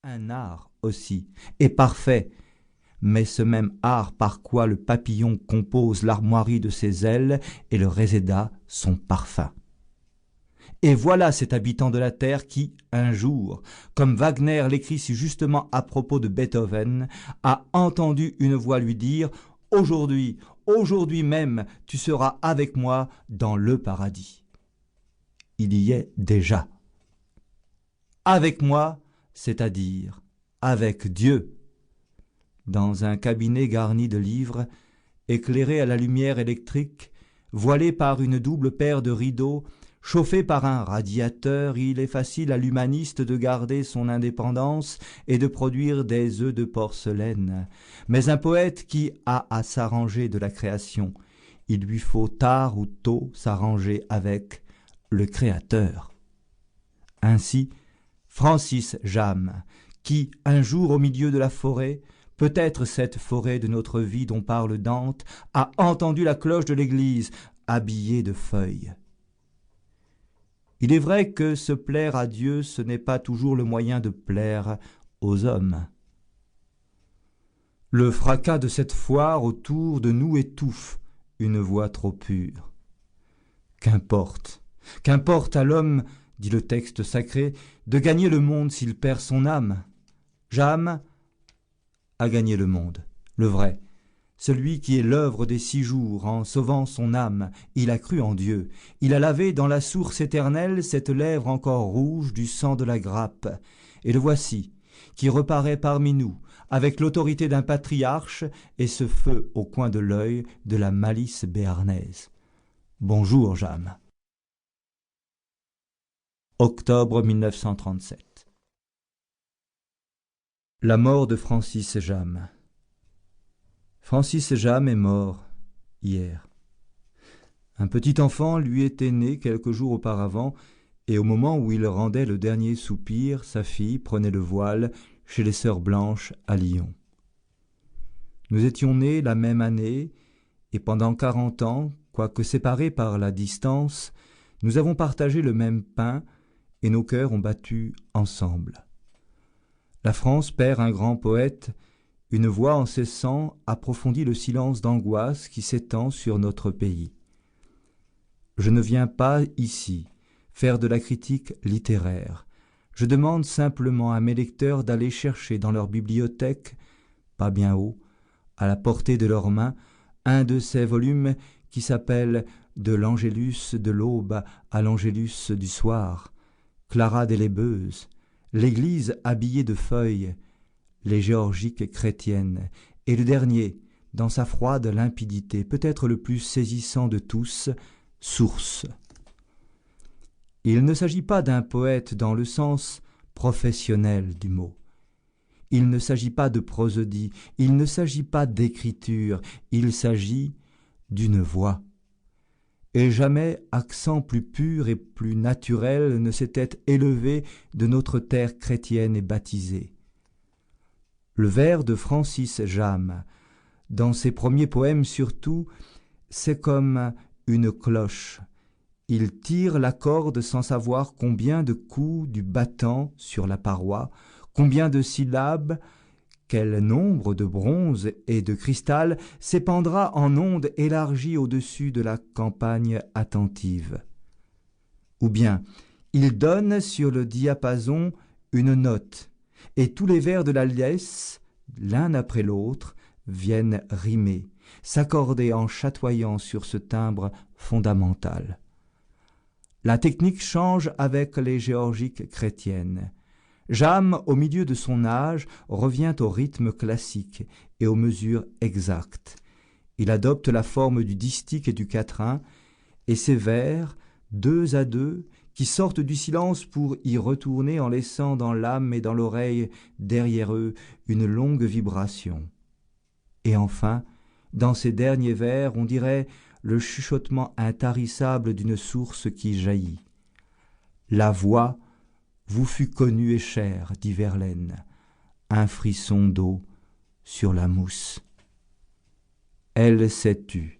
un art aussi, et parfait, mais ce même art par quoi le papillon compose l'armoirie de ses ailes et le réséda son parfum. Et voilà cet habitant de la terre qui, un jour, comme Wagner l'écrit si justement à propos de Beethoven, a entendu une voix lui dire « Aujourd'hui, aujourd'hui même, tu seras avec moi dans le paradis. » Il y est déjà. Avec moi, c'est-à-dire avec Dieu. Dans un cabinet garni de livres, éclairé à la lumière électrique, voilé par une double paire de rideaux, chauffé par un radiateur, il est facile à l'humaniste de garder son indépendance et de produire des œufs de porcelaine. Mais un poète qui a à s'arranger de la création, il lui faut tard ou tôt s'arranger avec le Créateur. Ainsi, Francis Jammes, qui, un jour au milieu de la forêt, peut-être cette forêt de notre vie dont parle Dante, a entendu la cloche de l'église, habillée de feuilles. Il est vrai que se plaire à Dieu, ce n'est pas toujours le moyen de plaire aux hommes. Le fracas de cette foire autour de nous étouffe une voix trop pure. Qu'importe, qu'importe à l'homme, dit le texte sacré, de gagner le monde s'il perd son âme. Jammes a gagné le monde, le vrai, celui qui est l'œuvre des 6 jours, en sauvant son âme, il a cru en Dieu, il a lavé dans la source éternelle cette lèvre encore rouge du sang de la grappe, et le voici, qui reparaît parmi nous, avec l'autorité d'un patriarche et ce feu au coin de l'œil de la malice béarnaise. Bonjour, Jammes. Octobre 1937. La mort de Francis Jammes. Francis Jammes est mort hier. Un petit enfant lui était né quelques jours auparavant, et au moment où il rendait le dernier soupir, sa fille prenait le voile chez les Sœurs Blanches à Lyon. Nous étions nés la même année, et pendant 40 ans, quoique séparés par la distance, nous avons partagé le même pain, et nos cœurs ont battu ensemble. La France perd un grand poète, une voix en cessant approfondit le silence d'angoisse qui s'étend sur notre pays. Je ne viens pas ici faire de la critique littéraire. Je demande simplement à mes lecteurs d'aller chercher dans leur bibliothèque, pas bien haut, à la portée de leurs mains, un de ces volumes qui s'appelle « De l'Angélus de l'aube à l'Angélus du soir », Clara Delébeuze, l'Église habillée de feuilles, les géorgiques chrétiennes, et le dernier, dans sa froide limpidité, peut-être le plus saisissant de tous, Source. Il ne s'agit pas d'un poète dans le sens professionnel du mot. Il ne s'agit pas de prosodie, il ne s'agit pas d'écriture, il s'agit d'une voix. Et jamais accent plus pur et plus naturel ne s'était élevé de notre terre chrétienne et baptisée. Le vers de Francis Jammes, dans ses premiers poèmes surtout, c'est comme une cloche. Il tire la corde sans savoir combien de coups du battant sur la paroi, combien de syllabes, quel nombre de bronze et de cristal s'épandra en ondes élargies au-dessus de la campagne attentive. Ou bien, il donne sur le diapason une note, et tous les vers de la liesse, l'un après l'autre, viennent rimer, s'accorder en chatoyant sur ce timbre fondamental. La technique change avec les géorgiques chrétiennes. Jammes, au milieu de son âge, revient au rythme classique et aux mesures exactes. Il adopte la forme du distique et du quatrain, et ses vers, 2 à 2, qui sortent du silence pour y retourner en laissant dans l'âme et dans l'oreille, derrière eux, une longue vibration. Et enfin, dans ces derniers vers, on dirait le chuchotement intarissable d'une source qui jaillit. La voix vous fut connue et chère, dit Verlaine, un frisson d'eau sur la mousse. Elle s'est tue.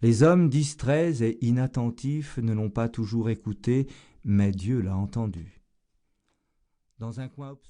Les hommes distraits et inattentifs ne l'ont pas toujours écoutée, mais Dieu l'a entendue. Dans un coin obscur,